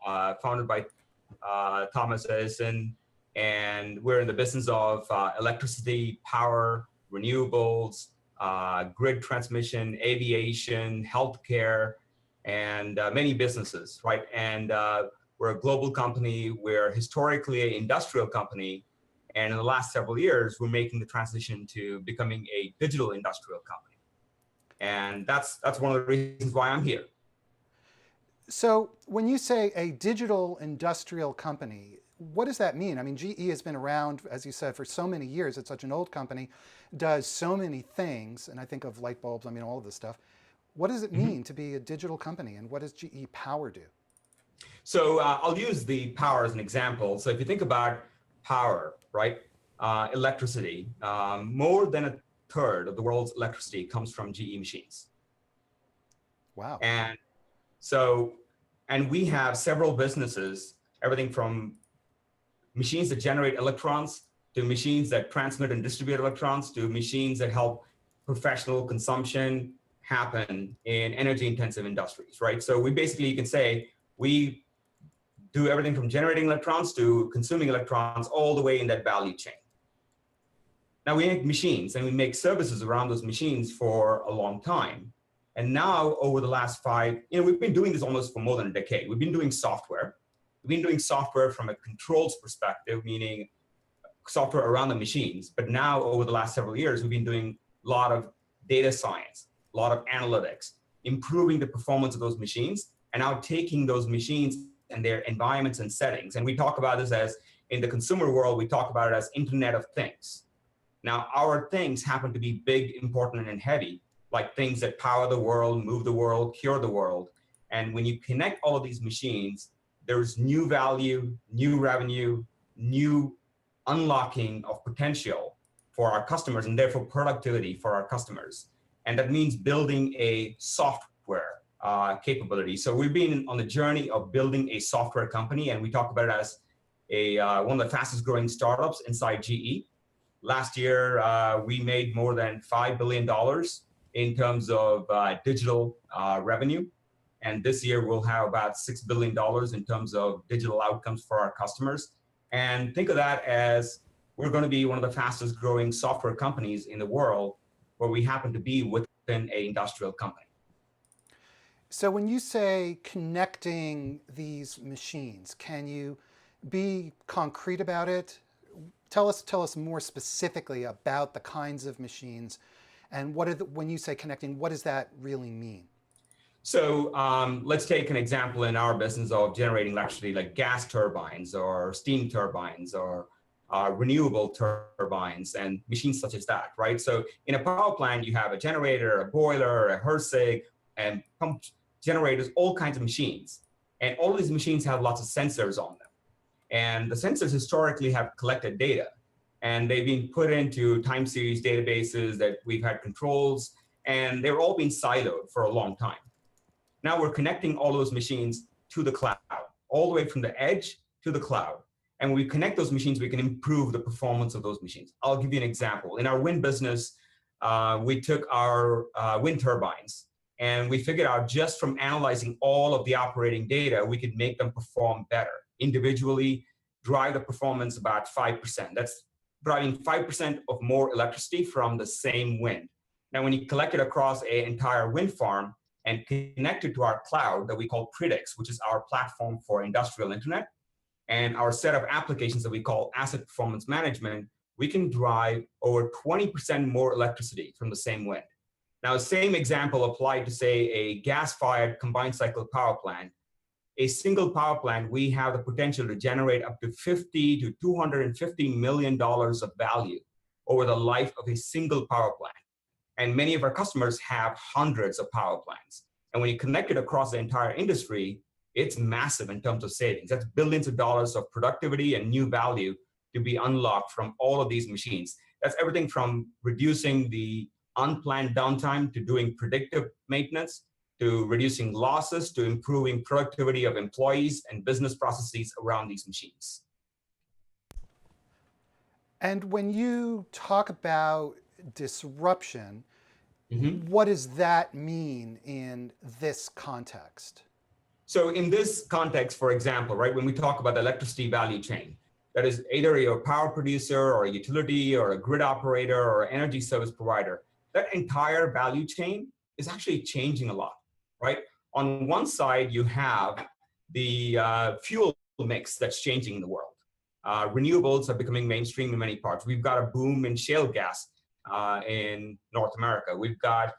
founded by Thomas Edison, and we're in the business of electricity, power, renewables, grid transmission, aviation, healthcare, and many businesses, right? And we're a global company. We're historically an industrial company. And in the last several years, we're making the transition to becoming a digital industrial company. And that's one of the reasons why I'm here. So when you say a digital industrial company, what does that mean? I mean, GE has been around, as you said, for so many years. It's such an old company, does so many things, and I think of light bulbs, I mean, all of this stuff. What does it mean to be a digital company, and what does GE Power do? So I'll use the power as an example. So if you think about power, right, electricity, more than a third of the world's electricity comes from GE machines. Wow. And so, and we have several businesses, everything from machines that generate electrons to machines that transmit and distribute electrons to machines that help professional consumption happen in energy intensive industries, right? So we basically, you can say, we do everything from generating electrons to consuming electrons all the way in that value chain. Now we make machines and we make services around those machines for a long time. And now over the last we've been doing this almost for more than a decade. We've been doing software. We've been doing software from a controls perspective, meaning software around the machines. But now over the last several years, we've been doing a lot of data science, a lot of analytics, improving the performance of those machines, and now taking those machines and their environments and settings. And we talk about this as, in the consumer world, we talk about it as Internet of Things. Now, our things happen to be big, important, and heavy, like things that power the world, move the world, cure the world. And when you connect all of these machines, there's new value, new revenue, new unlocking of potential for our customers, and therefore productivity for our customers. And that means building a software capability. So we've been on the journey of building a software company, and we talk about it as one of the fastest growing startups inside GE. Last year, we made more than $5 billion in terms of digital revenue. And this year, we'll have about $6 billion in terms of digital outcomes for our customers. And think of that as we're going to be one of the fastest growing software companies in the world, where we happen to be within an industrial company. So when you say connecting these machines, can you be concrete about it? Tell us more specifically about the kinds of machines, and when you say connecting, what does that really mean? So let's take an example in our business of generating electricity, like gas turbines or steam turbines or renewable turbines and machines such as that, right? So in a power plant, you have a generator, a boiler, a Hersig, and pump generators, all kinds of machines. And all of these machines have lots of sensors on them. And the sensors historically have collected data, and they've been put into time series databases that we've had controls, and they've all been siloed for a long time. Now we're connecting all those machines to the cloud, all the way from the edge to the cloud. And when we connect those machines, we can improve the performance of those machines. I'll give you an example. In our wind business, we took our wind turbines, and we figured out just from analyzing all of the operating data, we could make them perform better. Individually, drive the performance about 5%. That's driving 5% of more electricity from the same wind. Now, when you collect it across an entire wind farm and connect it to our cloud that we call Predix, which is our platform for industrial internet, and our set of applications that we call asset performance management, we can drive over 20% more electricity from the same wind. Now, same example applied to, say, a gas-fired combined cycle power plant. A single power plant, we have the potential to generate up to $50 to $250 million of value over the life of a single power plant. And many of our customers have hundreds of power plants. And when you connect it across the entire industry, it's massive in terms of savings. That's billions of dollars of productivity and new value to be unlocked from all of these machines. That's everything from reducing the unplanned downtime to doing predictive maintenance, to reducing losses, to improving productivity of employees and business processes around these machines. And when you talk about disruption, what does that mean in this context? So in this context, for example, right, when we talk about the electricity value chain, that is either a power producer or a utility or a grid operator or energy service provider, that entire value chain is actually changing a lot, right? On one side, you have the fuel mix that's changing in the world. Renewables are becoming mainstream in many parts. We've got a boom in shale gas in North America. We've got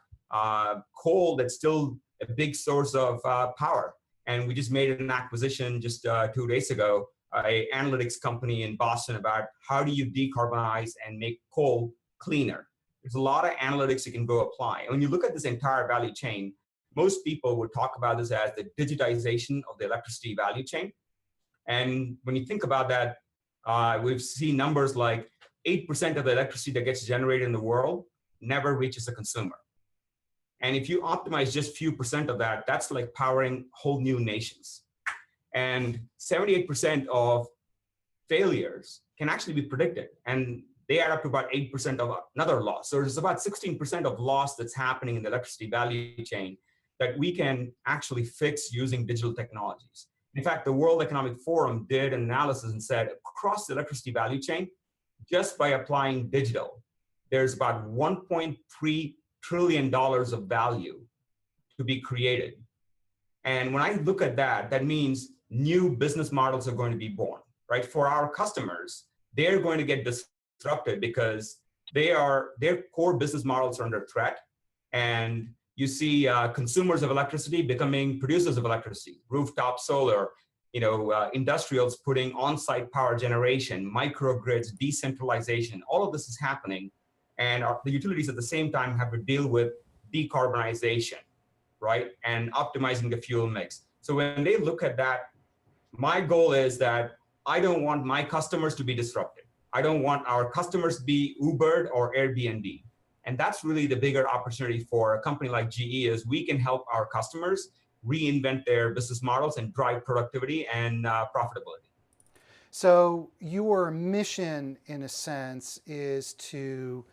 coal that's still a big source of power. And we just made an acquisition just 2 days ago, an analytics company in Boston about how do you decarbonize and make coal cleaner. There's a lot of analytics you can go apply. And when you look at this entire value chain, most people would talk about this as the digitization of the electricity value chain. And when you think about that, we've seen numbers like 8% of the electricity that gets generated in the world never reaches a consumer. And if you optimize just few percent of that, that's like powering whole new nations. And 78% of failures can actually be predicted. And they add up to about 8% of another loss. So there's about 16% of loss that's happening in the electricity value chain that we can actually fix using digital technologies. In fact, the World Economic Forum did an analysis and said across the electricity value chain, just by applying digital, there's about $1.3 trillion of value to be created. And when I look at that, that means new business models are going to be born, right? For our customers, they're going to get disrupted because their core business models are under threat. And you see consumers of electricity becoming producers of electricity, rooftop solar, industrials putting on-site power generation, microgrids, decentralization, all of this is happening. And the utilities at the same time have to deal with decarbonization, right? And optimizing the fuel mix. So when they look at that, my goal is that I don't want my customers to be disrupted. I don't want our customers to be Ubered or Airbnb. And that's really the bigger opportunity for a company like GE is we can help our customers reinvent their business models and drive productivity and profitability. So your mission, in a sense, is to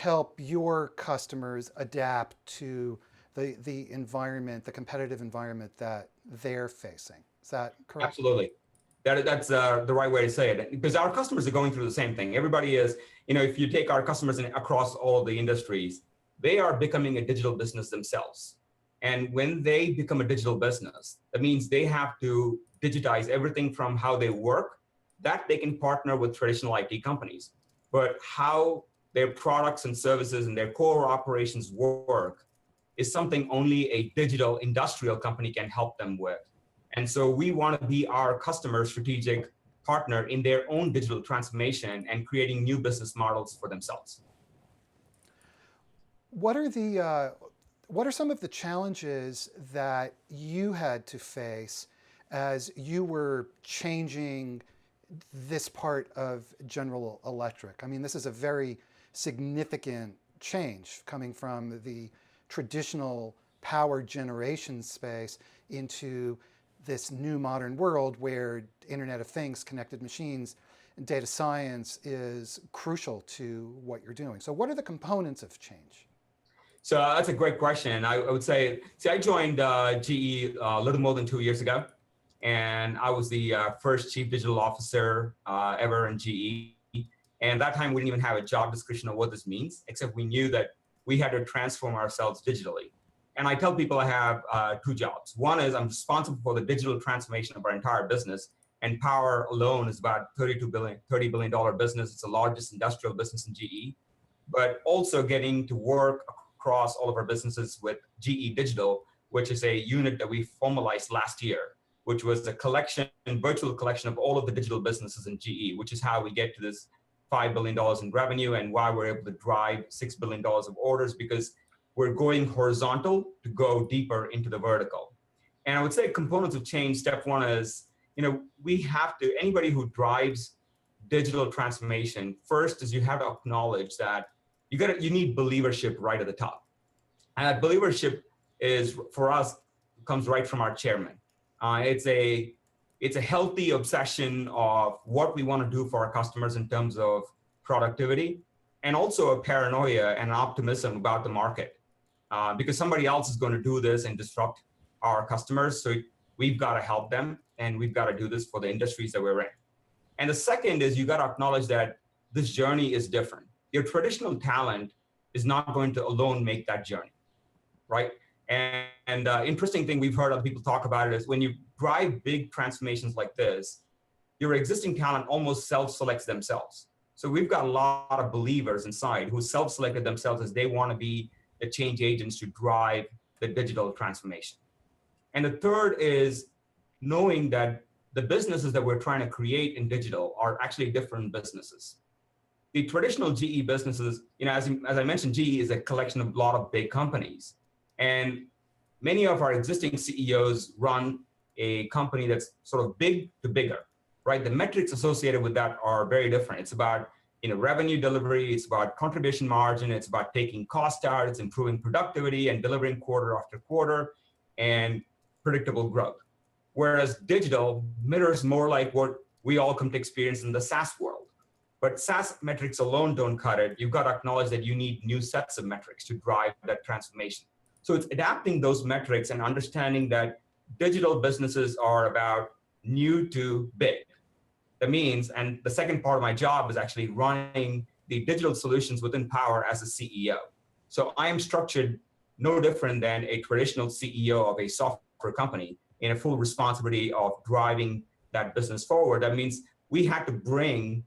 help your customers adapt to the environment, the competitive environment that they're facing. Is that correct? Absolutely. That's the right way to say it, because our customers are going through the same thing. Everybody is, if you take our customers across all the industries, they are becoming a digital business themselves. And when they become a digital business, that means they have to digitize everything from how they work, that they can partner with traditional IT companies. But how their products and services and their core operations work is something only a digital industrial company can help them with. And so we want to be our customer strategic partner in their own digital transformation and creating new business models for themselves. What are some of the challenges that you had to face as you were changing this part of General Electric? I mean, this is a very significant change coming from the traditional power generation space into this new modern world where Internet of Things, connected machines, and data science is crucial to what you're doing. So what are the components of change? So that's a great question. I would say, I joined GE a little more than 2 years ago, and I was the first chief digital officer ever in GE. And at that time, we didn't even have a job description of what this means, except we knew that we had to transform ourselves digitally. And I tell people I have two jobs. One is I'm responsible for the digital transformation of our entire business, and power alone is about $30 billion business. It's the largest industrial business in GE, but also getting to work across all of our businesses with GE Digital, which is a unit that we formalized last year, which was a virtual collection of all of the digital businesses in GE, which is how we get to this $5 billion in revenue and why we're able to drive $6 billion of orders, because we're going horizontal to go deeper into the vertical. And I would say components of change, step one is, we have to, anybody who drives digital transformation, first is you have to acknowledge that you need believership right at the top. And that believership is, for us, comes right from our chairman. It's a healthy obsession of what we want to do for our customers in terms of productivity, and also a paranoia and optimism about the market. Because somebody else is going to do this and disrupt our customers. So we've got to help them, and we've got to do this for the industries that we're in. And the second is you got to acknowledge that this journey is different. Your traditional talent is not going to alone make that journey, right? And interesting thing we've heard other people talk about it is when you drive big transformations like this, your existing talent almost self-selects themselves. So we've got a lot of believers inside who self-selected themselves as they want to be the change agents to drive the digital transformation. And the third is knowing that the businesses that we're trying to create in digital are actually different businesses. The traditional GE businesses, as I mentioned, GE is a collection of a lot of big companies. And many of our existing CEOs run a company that's sort of big to bigger, right? The metrics associated with that are very different. It's about revenue delivery, it's about contribution margin, it's about taking cost out, it's improving productivity and delivering quarter after quarter and predictable growth. Whereas digital mirrors more like what we all come to experience in the SaaS world. But SaaS metrics alone don't cut it. You've got to acknowledge that you need new sets of metrics to drive that transformation. So it's adapting those metrics and understanding that digital businesses are about new to big. That means, and the second part of my job is actually running the digital solutions within Power as a CEO. So I am structured no different than a traditional CEO of a software company in a full responsibility of driving that business forward. That means we had to bring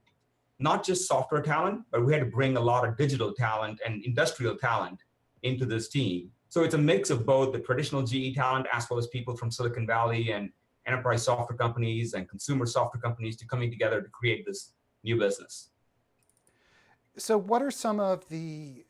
not just software talent, but we had to bring a lot of digital talent and industrial talent into this team. So it's a mix of both the traditional GE talent as well as people from Silicon Valley and enterprise software companies and consumer software companies to coming together to create this new business. So what are some of the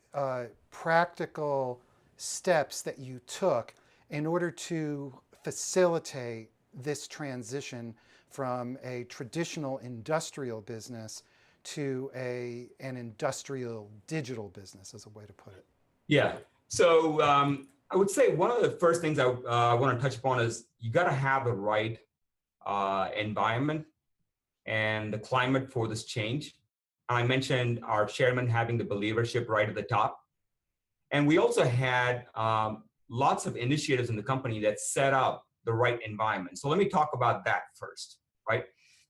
practical steps that you took in order to facilitate this transition from a traditional industrial business to an industrial digital business, as a way to put it? Yeah. So I would say one of the first things I want to touch upon is you got to have the right environment and the climate for this change. I mentioned our chairman having the believership right at the top. And we also had lots of initiatives in the company that set up the right environment. So let me talk about that first, right?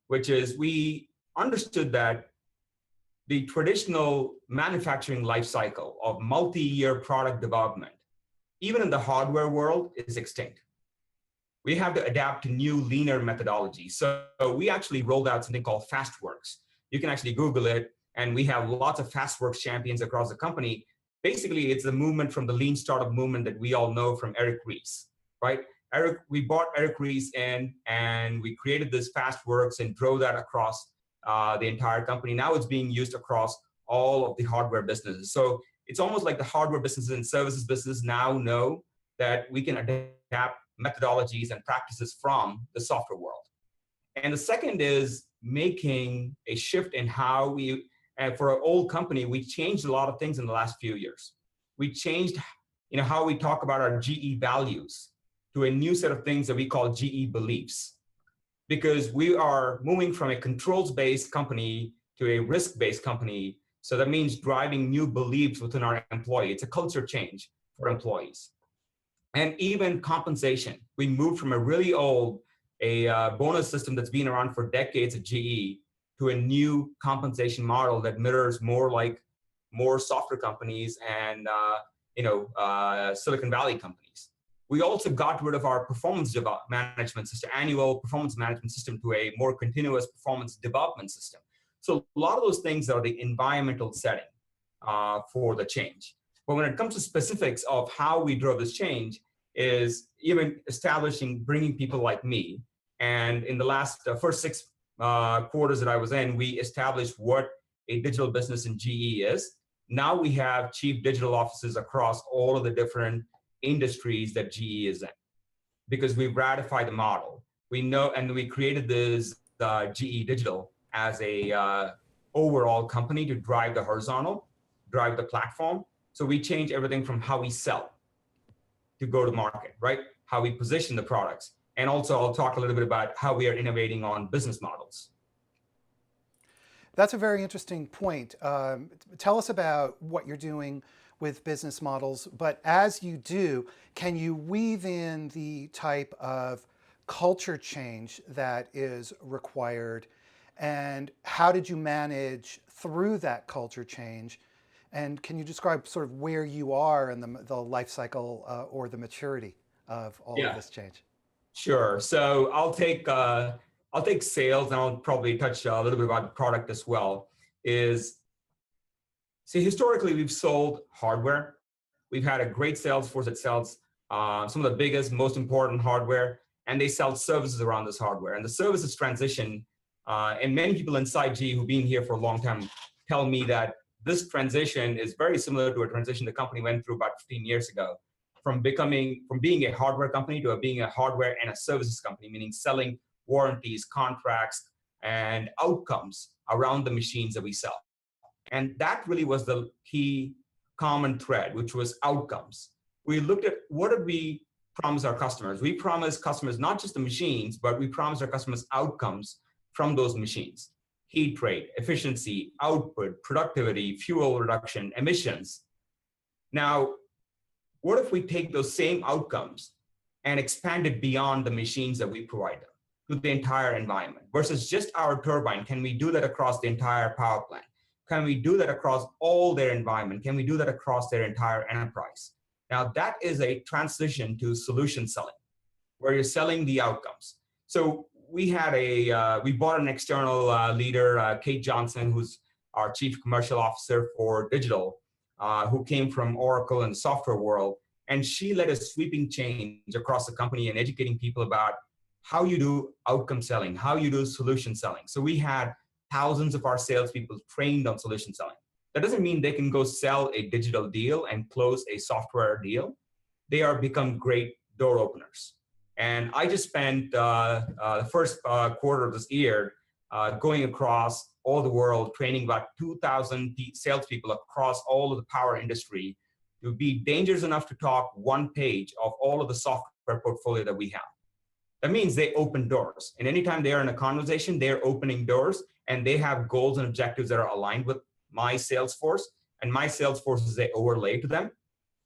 Which is we understood that the traditional manufacturing life cycle of multi-year product development, even in the hardware world, is extinct. We have to adapt to new, leaner methodologies. So we actually rolled out something called FastWorks. You can actually Google it, and we have lots of FastWorks champions across the company. Basically, it's the movement from the lean startup movement that we all know from Eric Ries, right? We brought Eric Ries in, and we created this FastWorks and drove that across the entire company. Now it's being used across all of the hardware businesses. So it's almost like the hardware businesses and services businesses now know that we can adapt methodologies and practices from the software world. And the second is making a shift in how we, and for our old company, we changed a lot of things in the last few years. We changed how we talk about our GE values to a new set of things that we call GE beliefs. Because we are moving from a controls-based company to a risk-based company. So that means driving new beliefs within our employee. It's a culture change for employees. And even compensation. We moved from a really old bonus system that's been around for decades at GE to a new compensation model that mirrors more software companies and Silicon Valley companies. We also got rid of our performance management system, annual performance management system, to a more continuous performance development system. So a lot of those things are the environmental setting for the change. But when it comes to specifics of how we drove this change is even bringing people like me. And in the first 6 quarters that I was in, we established what a digital business in GE is. Now we have chief digital officers across all of the different industries that GE is in, because we've ratified the model. We know, and we created this GE Digital as a overall company to drive the horizontal, drive the platform. So we change everything from how we sell to go to market, right? How we position the products. And also I'll talk a little bit about how we are innovating on business models. That's a very interesting point. Tell us about what you're doing with business models, but as you do, can you weave in the type of culture change that is required, and how did you manage through that culture change? And can you describe sort of where you are in the life cycle or the maturity of all of Yeah, this change? sure. So I'll take sales, and I'll probably touch a little bit about product as well. Is See, historically, we've sold hardware. We've had a great sales force that sells some of the biggest, most important hardware, and they sell services around this hardware. And the services transition, and many people inside GE who've been here for a long time tell me that this transition is very similar to a transition the company went through about 15 years ago, from being a hardware company to being a hardware and a services company, meaning selling warranties, contracts, and outcomes around the machines that we sell. And that really was the key common thread, which was outcomes. We looked at what did we promise our customers? We promised customers not just the machines, but we promised our customers outcomes from those machines. Heat rate, efficiency, output, productivity, fuel reduction, emissions. Now, what if we take those same outcomes and expand it beyond the machines that we provide them to the entire environment versus just our turbine? Can we do that across the entire power plant? Can we do that across all their environment? Can we do that across their entire enterprise? Now, that is a transition to solution selling, where you're selling the outcomes. So we bought an external leader, Kate Johnson, who's our chief commercial officer for digital, who came from Oracle and the software world. And she led a sweeping change across the company and educating people about how you do outcome selling, how you do solution selling. So we had thousands of our salespeople trained on solution selling. That doesn't mean they can go sell a digital deal and close a software deal. They are become great door openers. And I just spent the first quarter of this year going across all the world, training about 2,000 salespeople across all of the power industry to be dangerous enough to talk one page of all of the software portfolio that we have. That means they open doors. And anytime they are in a conversation, they're opening doors, and they have goals and objectives that are aligned with my sales force. And my sales force is a overlay to them,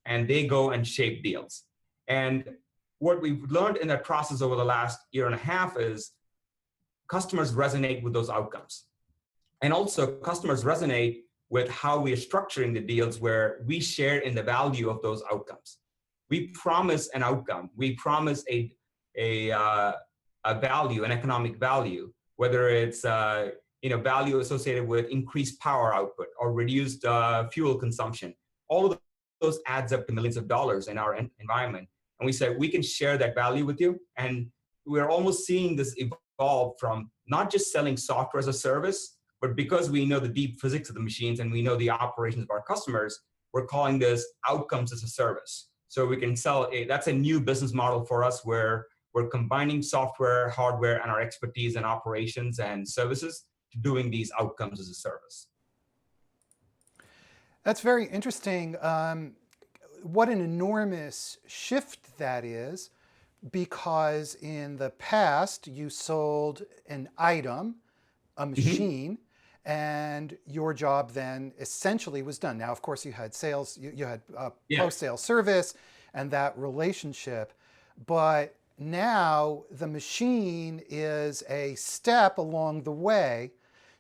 and they go and shape deals. And what we've learned in that process over the last year and a half is customers resonate with those outcomes. And also customers resonate with how we are structuring the deals, where we share in the value of those outcomes. We promise an outcome. We promise a value, an economic value, whether it's value associated with increased power output or reduced fuel consumption. All of those adds up to millions of dollars in our environment. And we said, we can share that value with you. And we're almost seeing this evolve from not just selling software as a service, but because we know the deep physics of the machines and we know the operations of our customers, we're calling this outcomes as a service. So we can sell that's a new business model for us, where we're combining software, hardware, and our expertise in operations and services to doing these outcomes as a service. That's very interesting. What an enormous shift that is, because in the past you sold an item, a machine, and your job then essentially was done. Now, of course, you had sales, you had post-sale service and that relationship, but now the machine is a step along the way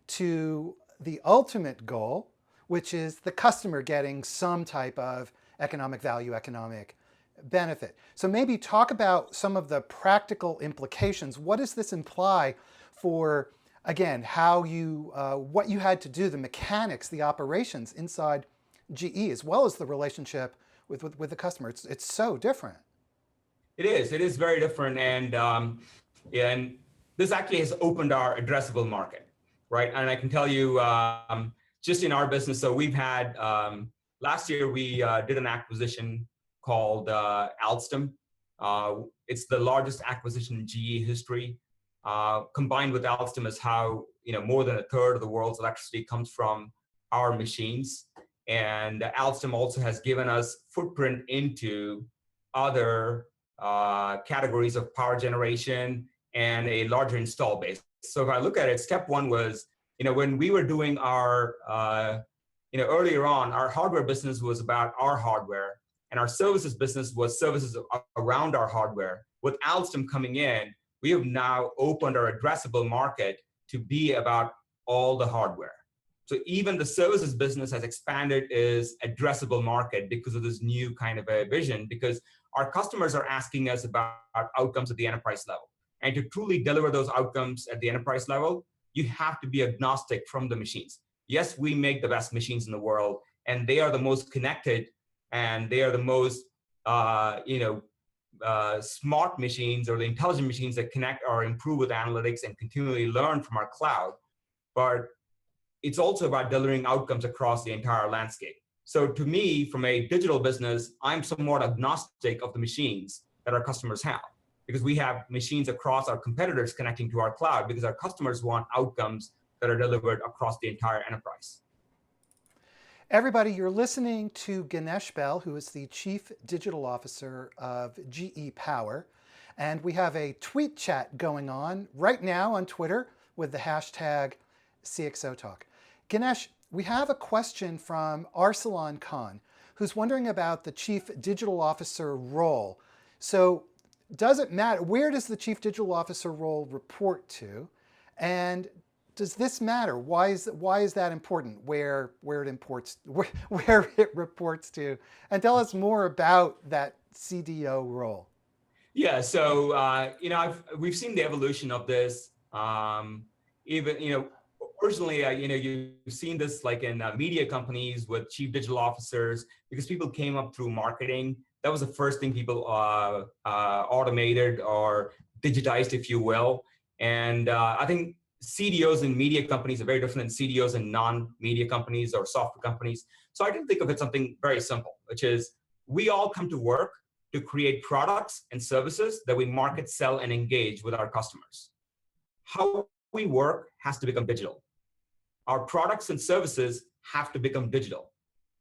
to the ultimate goal, which is the customer getting some type of economic value, economic benefit. So maybe talk about some of the practical implications. What does this imply for, again, how you, what you had to do, the mechanics, the operations inside GE, as well as the relationship with the customer? It's so different. It is very different. And this actually has opened our addressable market, right? And I can tell you, just in our business, so we've had, last year we did an acquisition called Alstom. It's the largest acquisition in GE history. Combined with Alstom is how more than a third of the world's electricity comes from our machines. And Alstom also has given us footprint into other categories of power generation and a larger install base. So if I look at it, step one was, when we were doing our, earlier on, our hardware business was about our hardware, and our services business was services around our hardware. With Alstom coming in, we have now opened our addressable market to be about all the hardware. So even the services business has expanded its addressable market because of this new kind of a vision, because our customers are asking us about outcomes at the enterprise level. And to truly deliver those outcomes at the enterprise level, you have to be agnostic from the machines. Yes, we make the best machines in the world, and they are the most connected, and they are the most smart machines, or the intelligent machines that connect or improve with analytics and continually learn from our cloud. But it's also about delivering outcomes across the entire landscape. So to me, from a digital business, I'm somewhat agnostic of the machines that our customers have, because we have machines across our competitors connecting to our cloud, because our customers want outcomes that are delivered across the entire enterprise. Everybody, you're listening to Ganesh Bell, who is the Chief Digital Officer of GE Power. And we have a tweet chat going on right now on Twitter with the hashtag CXOTalk. Ganesh, we have a question from Arsalan Khan, who's wondering about the Chief Digital Officer role. So does it matter? Where does the Chief Digital Officer role report to? And does this matter? Why is that important? Where it reports to? And tell us more about that CDO role. Yeah, so we've seen the evolution of this. Originally, you've seen this like in media companies with chief digital officers, because people came up through marketing. That was the first thing people automated or digitized, if you will. And I think CDOs in media companies are very different than CDOs in non-media companies or software companies. So I can think of it something very simple, which is we all come to work to create products and services that we market, sell, and engage with our customers. How we work has to become digital. Our products and services have to become digital.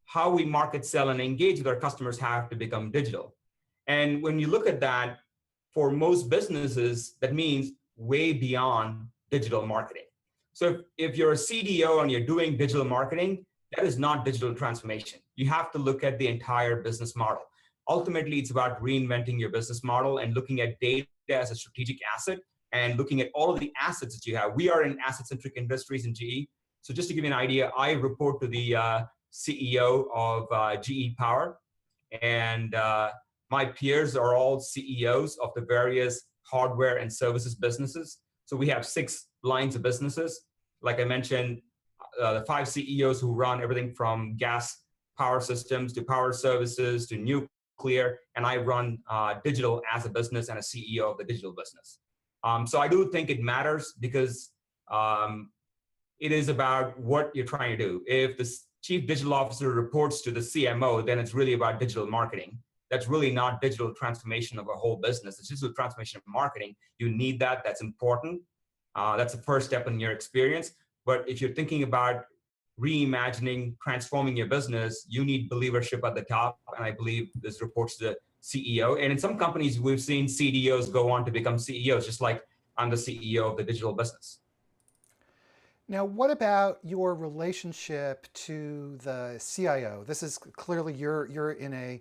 How we market, sell, and engage with our customers have to become digital. And when you look at that, for most businesses, that means way beyond digital marketing. So if you're a CDO and you're doing digital marketing, that is not digital transformation. You have to look at the entire business model. Ultimately, it's about reinventing your business model and looking at data as a strategic asset and looking at all of the assets that you have. We are in asset-centric industries in GE. So just to give you an idea, I report to the CEO of GE Power, and my peers are all CEOs of the various hardware and services businesses. So we have 6 lines of businesses. Like I mentioned, the 5 CEOs who run everything from gas power systems to power services to nuclear, and I run digital as a business and a CEO of the digital business. So I do think it matters, because it is about what you're trying to do. If the chief digital officer reports to the CMO, then it's really about digital marketing. That's really not digital transformation of a whole business. It's digital transformation of marketing. You need that. That's important. That's the first step in your experience. But if you're thinking about reimagining, transforming your business, you need believership at the top. And I believe this reports to the CEO. And in some companies, we've seen CDOs go on to become CEOs, just like I'm the CEO of the digital business. Now, what about your relationship to the CIO? This is clearly you're in a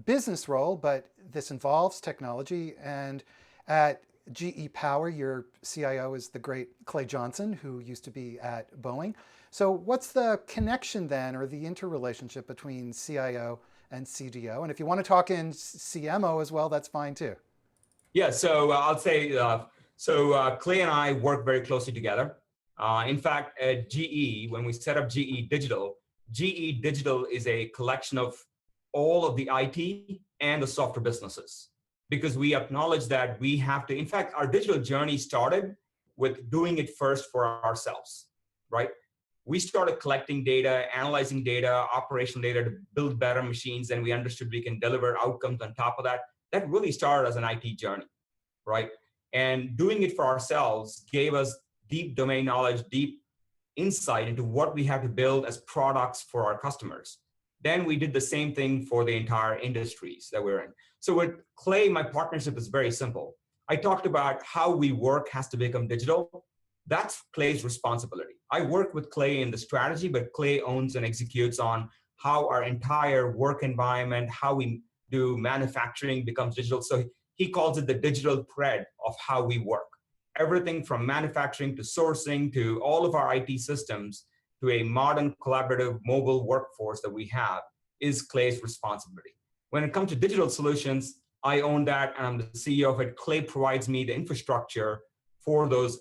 business role, but this involves technology. And at GE Power, your CIO is the great Clay Johnson, who used to be at Boeing. So what's the connection then, or the interrelationship between CIO and CDO? And if you want to talk in CMO as well, that's fine too. Yeah, so I'll say, Clay and I work very closely together. In fact, at GE, when we set up GE Digital is a collection of all of the IT and the software businesses, because we acknowledge that we have to, in fact, our digital journey started with doing it first for ourselves, right? We started collecting data, analyzing data, operational data to build better machines, and we understood we can deliver outcomes on top of that. That really started as an IT journey, right? And doing it for ourselves gave us deep domain knowledge, deep insight into what we have to build as products for our customers. Then we did the same thing for the entire industries that we're in. So with Clay, my partnership is very simple. I talked about how we work has to become digital. That's Clay's responsibility. I work with Clay in the strategy, but Clay owns and executes on how our entire work environment, how we do manufacturing becomes digital. So he calls it the digital thread of how we work. Everything from manufacturing to sourcing to all of our IT systems to a modern collaborative mobile workforce that we have is Clay's responsibility. When it comes to digital solutions, I own that and I'm the CEO of it. Clay provides me the infrastructure for those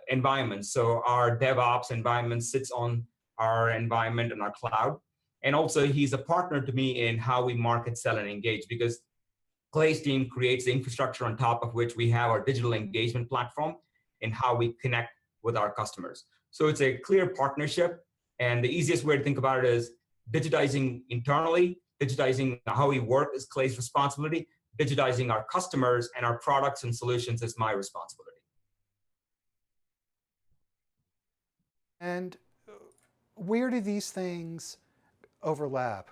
environments. So our DevOps environment sits on our environment in our cloud. And also he's a partner to me in how we market, sell, and engage, because Clay's team creates the infrastructure on top of which we have our digital engagement platform and how we connect with our customers. So it's a clear partnership. And the easiest way to think about it is digitizing internally, digitizing how we work is Clay's responsibility, digitizing our customers and our products and solutions is my responsibility. And where do these things overlap?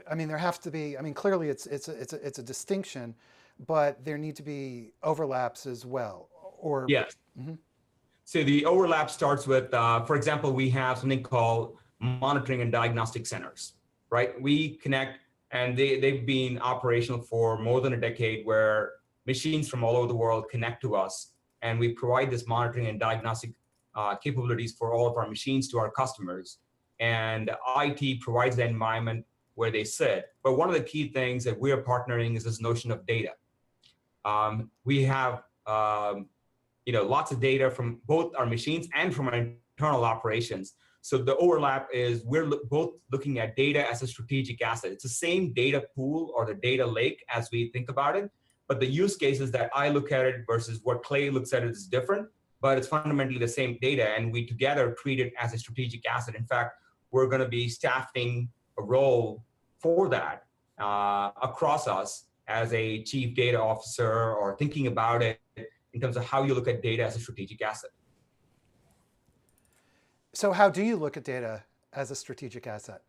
I mean, there has to be. I mean, clearly, it's a distinction, but there need to be overlaps as well. Or yes. Mm-hmm. So the overlap starts with, for example, we have something called monitoring and diagnostic centers, right? We connect, and they've been operational for more than a decade, where machines from all over the world connect to us, and we provide this monitoring and diagnostic capabilities for all of our machines to our customers. And IT provides the environment where they sit. But one of the key things that we are partnering is this notion of data. We have lots of data from both our machines and from our internal operations. So the overlap is we're both looking at data as a strategic asset. It's the same data pool or the data lake as we think about it, but the use cases that I look at it versus what Clay looks at it is different, but it's fundamentally the same data, and we together treat it as a strategic asset. In fact, we're going to be staffing a role for that across us as a chief data officer, or thinking about it in terms of how you look at data as a strategic asset. So how do you look at data as a strategic asset?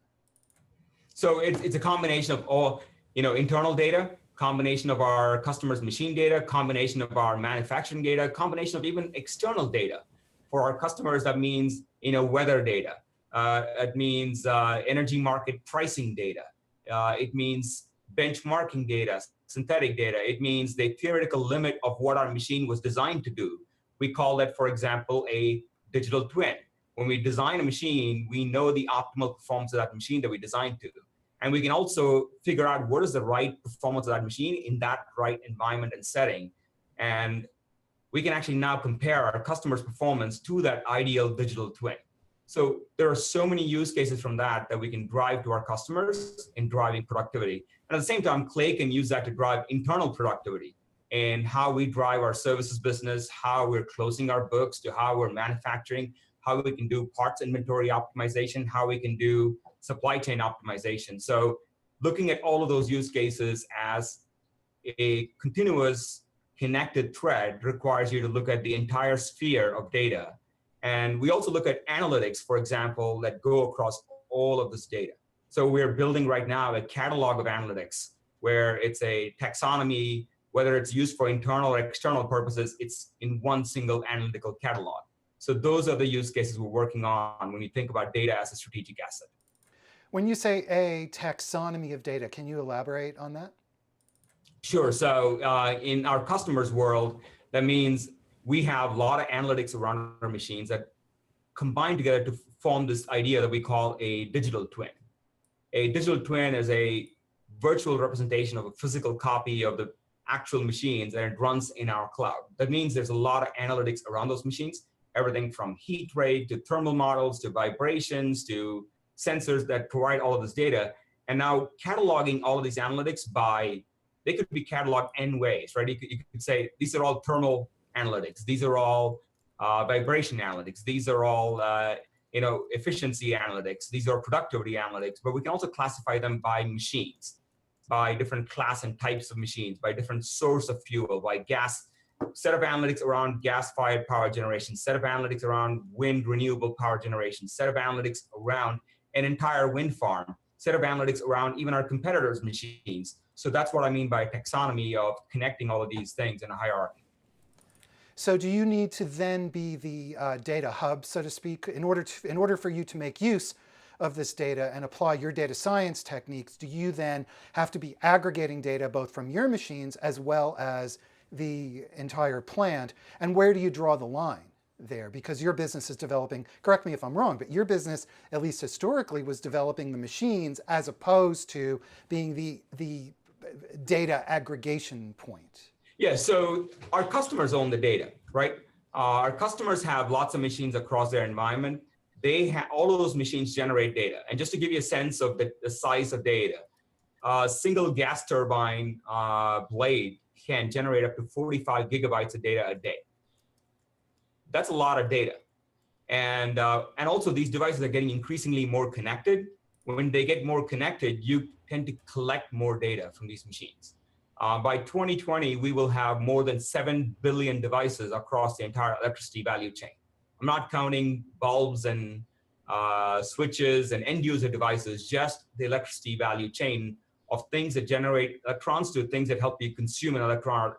So it's a combination of all, internal data, combination of our customers' machine data, combination of our manufacturing data, combination of even external data. For our customers, that means, weather data. It means energy market pricing data. It means benchmarking data, synthetic data. It means the theoretical limit of what our machine was designed to do. We call that, for example, a digital twin. When we design a machine, we know the optimal performance of that machine that we designed to. And we can also figure out what is the right performance of that machine in that right environment and setting. And we can actually now compare our customers' performance to that ideal digital twin. So there are so many use cases from that we can drive to our customers in driving productivity. And at the same time, Clay can use that to drive internal productivity and how we drive our services business, how we're closing our books, to how we're manufacturing, how we can do parts inventory optimization, how we can do supply chain optimization. So looking at all of those use cases as a continuous connected thread requires you to look at the entire sphere of data. And we also look at analytics, for example, that go across all of this data. So we're building right now a catalog of analytics where it's a taxonomy, whether it's used for internal or external purposes, it's in one single analytical catalog. So those are the use cases we're working on when you think about data as a strategic asset. When you say a taxonomy of data, can you elaborate on that? Sure. So in our customers' world, that means we have a lot of analytics around our machines that combine together to form this idea that we call a digital twin. A digital twin is a virtual representation of a physical copy of the actual machines, and it runs in our cloud. That means there's a lot of analytics around those machines, everything from heat rate to thermal models to vibrations to sensors that provide all of this data. And now cataloging all of these analytics they could be cataloged N ways, right? You could say these are all thermal analytics. These are all vibration analytics. These are all efficiency analytics. These are productivity analytics. But we can also classify them by machines, by different class and types of machines, by different source of fuel, by gas, set of analytics around gas-fired power generation, set of analytics around wind renewable power generation, set of analytics around an entire wind farm, set of analytics around even our competitors' machines. So that's what I mean by taxonomy of connecting all of these things in a hierarchy. So do you need to then be the data hub, so to speak, in order for you to make use of this data and apply your data science techniques, do you then have to be aggregating data both from your machines as well as the entire plant? And where do you draw the line there? Because your business is developing, correct me if I'm wrong, but your business, at least historically, was developing the machines as opposed to being the data aggregation point. Yeah, so our customers own the data, right? Our customers have lots of machines across their environment. All of those machines generate data. And just to give you a sense of the size of data, a single gas turbine blade can generate up to 45 gigabytes of data a day. That's a lot of data. And also these devices are getting increasingly more connected. When they get more connected, you tend to collect more data from these machines. By 2020, we will have more than 7 billion devices across the entire electricity value chain. I'm not counting bulbs and switches and end user devices, just the electricity value chain of things that generate electrons to things that help you consume an electron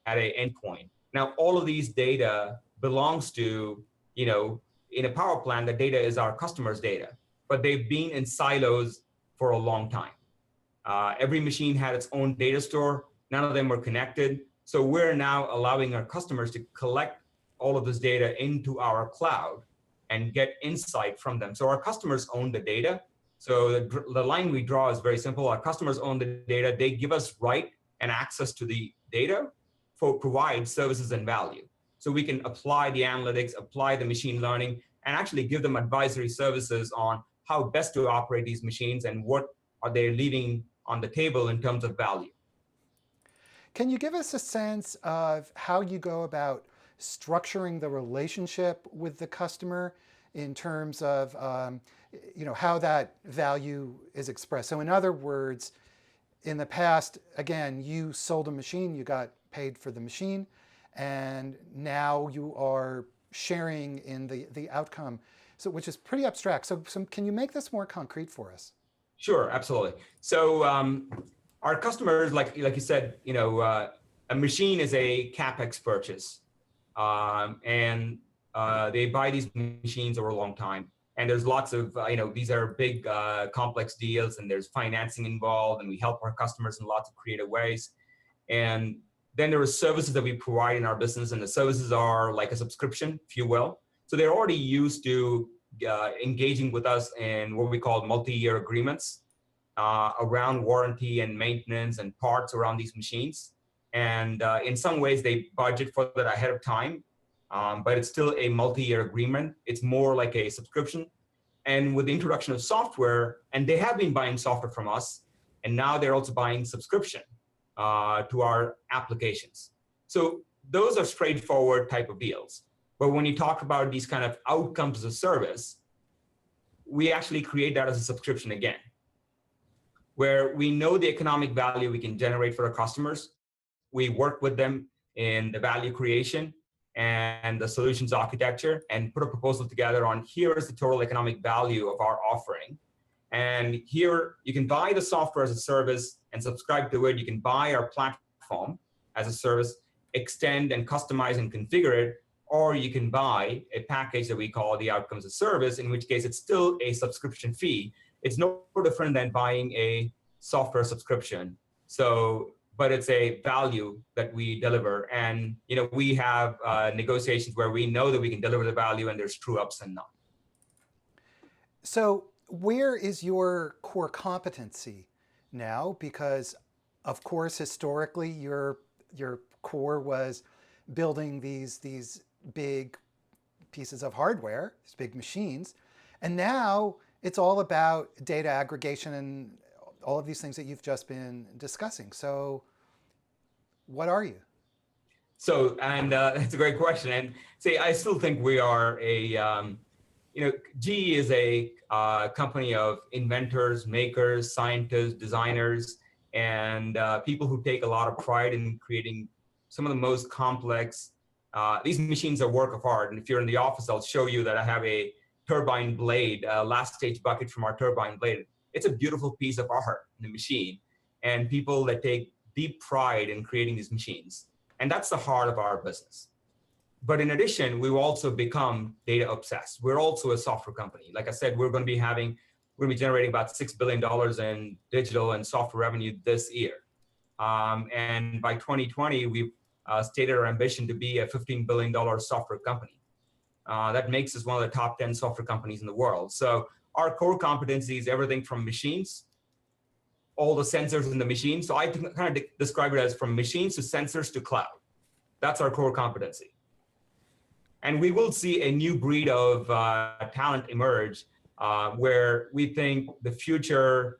at an endpoint. Now, all of these data belongs to, in a power plant, the data is our customers' data, but they've been in silos for a long time. Every machine had its own data store. None of them were connected. So we're now allowing our customers to collect all of this data into our cloud and get insight from them. So our customers own the data. So the line we draw is very simple. Our customers own the data. They give us right and access to the data for provide services and value. So we can apply the analytics, apply the machine learning, and actually give them advisory services on how best to operate these machines and what are they leaving on the table in terms of value. Can you give us a sense of how you go about structuring the relationship with the customer in terms of how that value is expressed? So in other words, in the past, again, you sold a machine, you got paid for the machine, and now you are sharing in the outcome, so which is pretty abstract. So can you make this more concrete for us? Sure, absolutely. So our customers, like you said, a machine is a CapEx purchase, and they buy these machines over a long time. And there's lots of, these are big, complex deals, and there's financing involved, and we help our customers in lots of creative ways. And then there are services that we provide in our business, and the services are like a subscription, if you will. So they're already used to engaging with us in what we call multi-year agreements around warranty and maintenance and parts around these machines. And in some ways, they budget for that ahead of time, but it's still a multi-year agreement. It's more like a subscription. And with the introduction of software, and they have been buying software from us, and now they're also buying subscription to our applications. So those are straightforward type of deals. But when you talk about these kind of outcomes as a service, we actually create that as a subscription again, where we know the economic value we can generate for our customers. We work with them in the value creation and the solutions architecture and put a proposal together on here is the total economic value of our offering. And here you can buy the software as a service and subscribe to it. You can buy our platform as a service, extend and customize and configure it, or you can buy a package that we call the outcomes as a service, in which case it's still a subscription fee. It's no different than buying a software subscription. So, but it's a value that we deliver. And we have negotiations where we know that we can deliver the value and there's true ups and not. So where is your core competency now? Because of course, historically, your core was building these big pieces of hardware, these big machines. And now it's all about data aggregation and all of these things that you've just been discussing. So what are you? So, and it's a great question. And say, I still think we are GE is a company of inventors, makers, scientists, designers, and people who take a lot of pride in creating some of the most complex. These machines are work of art. And if you're in the office, I'll show you that I have a turbine blade, last stage bucket from our turbine blade. It's a beautiful piece of art in the machine, and people that take deep pride in creating these machines. And that's the heart of our business. But in addition, we've also become data obsessed. We're also a software company. Like I said, we're going to be having we're going to be generating about $6 billion in digital and software revenue this year. And by 2020, we've stated our ambition to be a $15 billion software company. That makes us one of the top 10 software companies in the world. So our core competency is everything from machines, all the sensors in the machine. So I kind of describe it as from machines to sensors to cloud. That's our core competency. And we will see a new breed of talent emerge where we think the future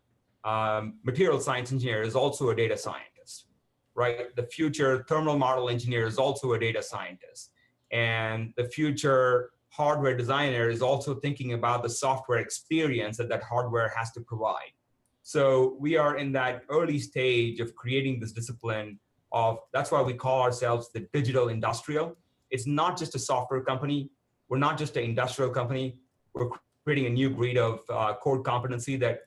material science engineer is also a data scientist, right? The future thermal model engineer is also a data scientist. And the future hardware designer is also thinking about the software experience that that hardware has to provide. So we are in that early stage of creating this discipline of, that's why we call ourselves the digital industrial. It's not just a software company. We're not just an industrial company. We're creating a new breed of core competency that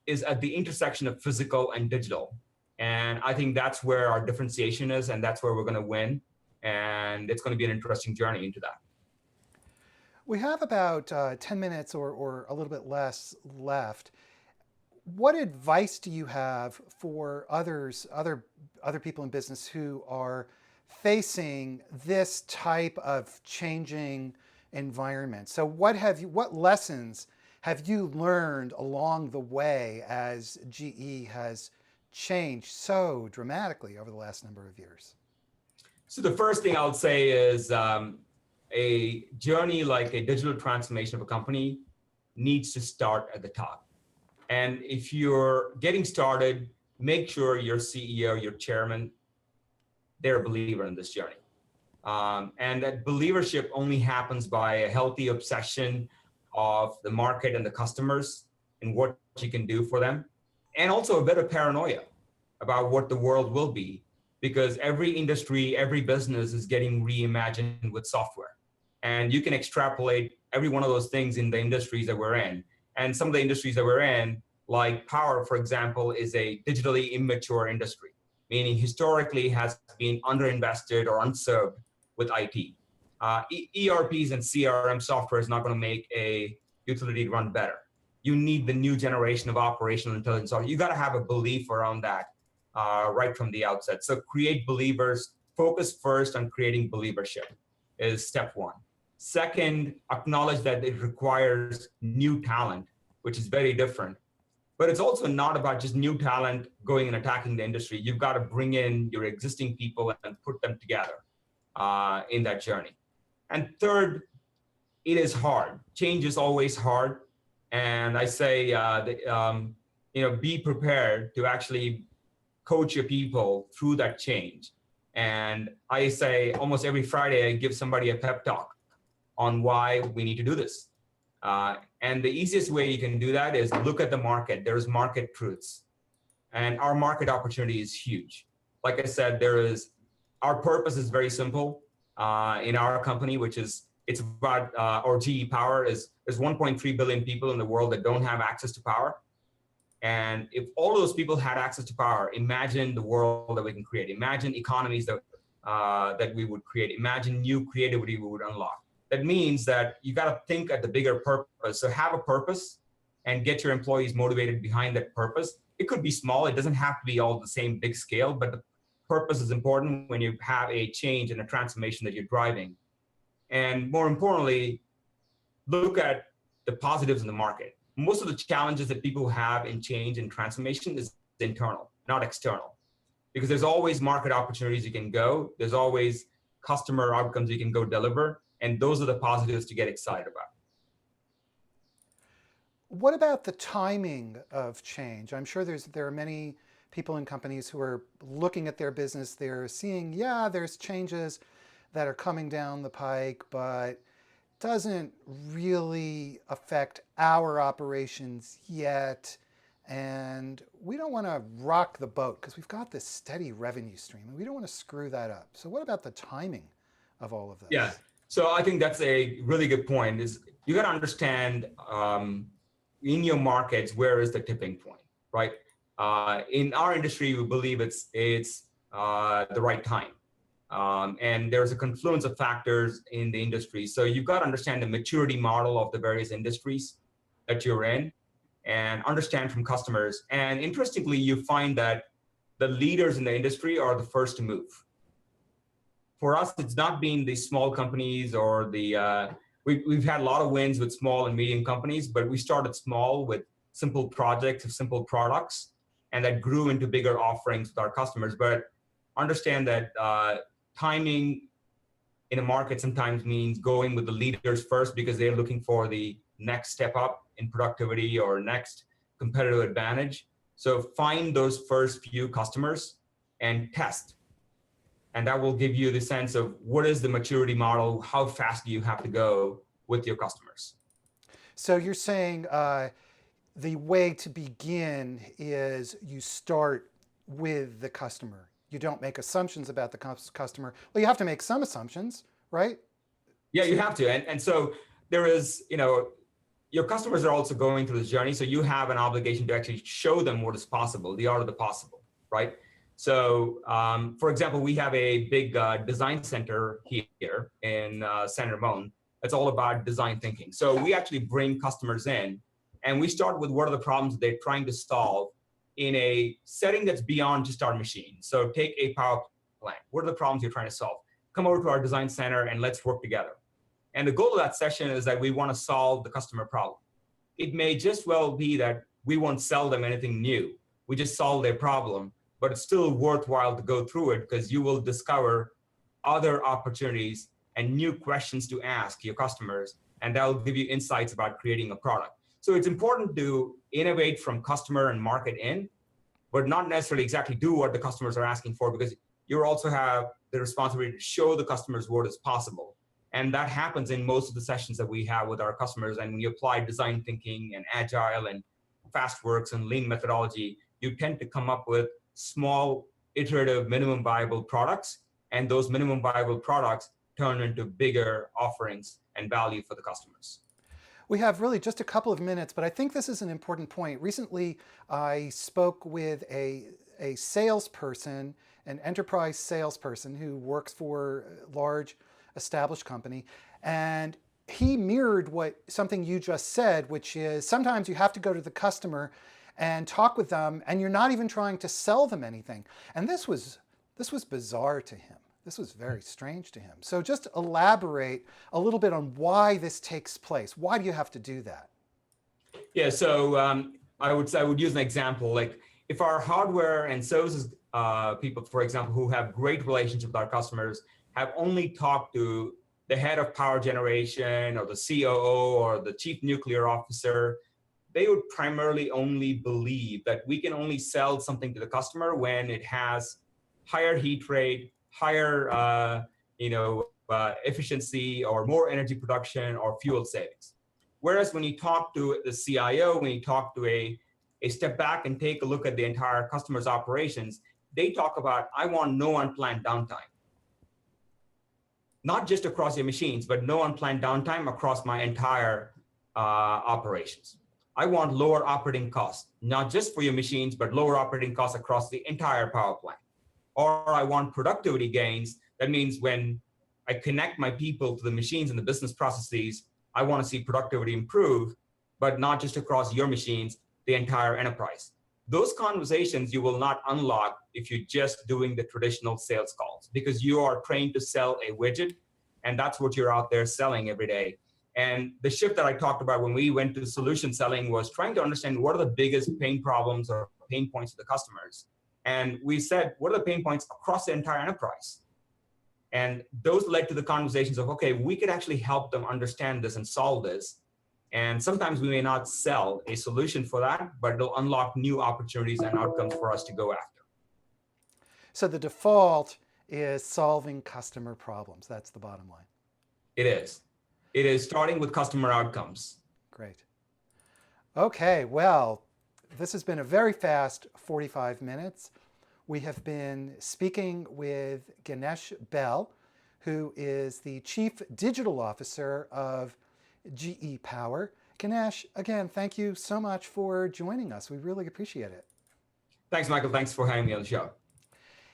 is at the intersection of physical and digital. And I think that's where our differentiation is, and that's where we're going to win. And it's going to be an interesting journey into that. We have about 10 minutes or a little bit less left. What advice do you have for other people in business who are facing this type of changing environment? So what lessons have you learned along the way as GE has changed so dramatically over the last number of years? So the first thing I'll say is a journey like a digital transformation of a company needs to start at the top. And if you're getting started, make sure your CEO, your chairman, they're a believer in this journey. And that believership only happens by a healthy obsession of the market and the customers and what you can do for them. And also a bit of paranoia about what the world will be, because every industry, every business is getting reimagined with software. And you can extrapolate every one of those things in the industries that we're in. And some of the industries that we're in, like power, for example, is a digitally immature industry, meaning historically has been underinvested or unserved with IT. ERPs and CRM software is not going to make a utility run better. You need the new generation of operational intelligence. You got to have a belief around that right from the outset. So create believers, focus first on creating believership is step one. Second, acknowledge that it requires new talent, which is very different. But it's also not about just new talent going and attacking the industry. You've got to bring in your existing people and put them together in that journey. And third, it is hard. Change is always hard. And I say, be prepared to actually coach your people through that change. And I say almost every Friday, I give somebody a pep talk on why we need to do this. And the easiest way you can do that is look at the market. There's market truths. And our market opportunity is huge. Like I said, our purpose is very simple in our company, which is, it's about, or GE Power there's 1.3 billion people in the world that don't have access to power. And if all of those people had access to power, imagine the world that we can create. Imagine economies that we would create. Imagine new creativity we would unlock. That means that you got to think at the bigger purpose. So have a purpose and get your employees motivated behind that purpose. It could be small. It doesn't have to be all the same big scale, but the purpose is important when you have a change and a transformation that you're driving. And more importantly, look at the positives in the market. Most of the challenges that people have in change and transformation is internal, not external. Because there's always market opportunities you can go. There's always customer outcomes you can go deliver. And those are the positives to get excited about. What about the timing of change? I'm sure there are many people in companies who are looking at their business. They're seeing, there's changes that are coming down the pike, but doesn't really affect our operations yet. And we don't want to rock the boat because we've got this steady revenue stream and we don't want to screw that up. So what about the timing of all of this? Yeah. So I think that's a really good point. Is you got to understand in your markets, where is the tipping point, right? In our industry, we believe it's the right time. And there's a confluence of factors in the industry. So you've got to understand the maturity model of the various industries that you're in. and understand from customers. And interestingly, you find that the leaders in the industry are the first to move. For us, it's not been the small companies or we've had a lot of wins with small and medium companies, but we started small with simple projects of simple products, and that grew into bigger offerings with our customers. But understand that timing in a market sometimes means going with the leaders first because they're looking for the next step up in productivity or next competitive advantage. So find those first few customers and test. And that will give you the sense of what is the maturity model, how fast do you have to go with your customers. So you're saying the way to begin is you start with the customer. You don't make assumptions about the customer. Well, you have to make some assumptions, right? Yeah, you have to. And so there is, your customers are also going through this journey. So you have an obligation to actually show them what is possible, the art of the possible, right? So, for example, we have a big design center here in San Ramon. It's all about design thinking. So we actually bring customers in, and we start with what are the problems they're trying to solve in a setting that's beyond just our machine. So take a power plant. What are the problems you're trying to solve? Come over to our design center and let's work together. And the goal of that session is that we want to solve the customer problem. It may just well be that we won't sell them anything new. We just solve their problem, but it's still worthwhile to go through it because you will discover other opportunities and new questions to ask your customers, and that will give you insights about creating a product. So it's important to innovate from customer and market in, but not necessarily exactly do what the customers are asking for, because you also have the responsibility to show the customers what is possible. And that happens in most of the sessions that we have with our customers. And when you apply design thinking and agile and fastworks and lean methodology, you tend to come up with small, iterative, minimum viable products. And those minimum viable products turn into bigger offerings and value for the customers. We have really just a couple of minutes, but I think this is an important point. Recently, I spoke with a salesperson, an enterprise salesperson who works for a large established company, and he mirrored something you just said, which is sometimes you have to go to the customer and talk with them, and you're not even trying to sell them anything. And this was bizarre to him. This was very strange to him. So just elaborate a little bit on why this takes place. Why do you have to do that? Yeah, so I would use an example. Like if our hardware and services people, for example, who have great relationships with our customers, have only talked to the head of power generation or the COO or the chief nuclear officer, they would primarily only believe that we can only sell something to the customer when it has higher heat rate, higher efficiency, or more energy production or fuel savings. Whereas when you talk to the CIO, when you talk to a step back and take a look at the entire customer's operations, they talk about, I want no unplanned downtime. Not just across your machines, but no unplanned downtime across my entire operations. I want lower operating costs, not just for your machines, but lower operating costs across the entire power plant. Or I want productivity gains. That means when I connect my people to the machines and the business processes, I want to see productivity improve, but not just across your machines, the entire enterprise. Those conversations you will not unlock if you're just doing the traditional sales calls, because you are trained to sell a widget, and that's what you're out there selling every day. And the shift that I talked about when we went to solution selling was trying to understand what are the biggest pain problems or pain points of the customers. And we said, what are the pain points across the entire enterprise? And those led to the conversations of, okay, we could actually help them understand this and solve this. And sometimes we may not sell a solution for that, but it'll unlock new opportunities and outcomes for us to go after. So the default is solving customer problems. That's the bottom line. It is. It is starting with customer outcomes. Great. Okay, well, this has been a very fast 45 minutes. We have been speaking with Ganesh Bell, who is the Chief Digital Officer of GE Power. Ganesh, again, thank you so much for joining us. We really appreciate it. Thanks, Michael. Thanks for having me on the show.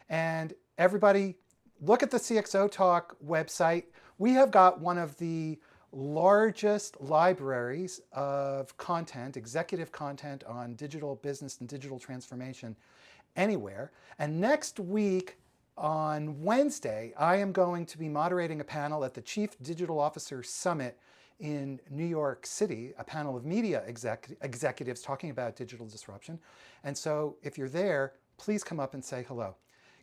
And everybody, look at the CXOTalk website. We have got one of the largest libraries of content, executive content on digital business and digital transformation anywhere. And next week, on Wednesday, I am going to be moderating a panel at the Chief Digital Officer Summit in New York City, a panel of media executives talking about digital disruption. And so if you're there, please come up and say hello.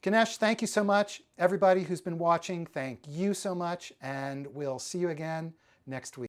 Ganesh, thank you so much. Everybody who's been watching, thank you so much. And we'll see you again next week.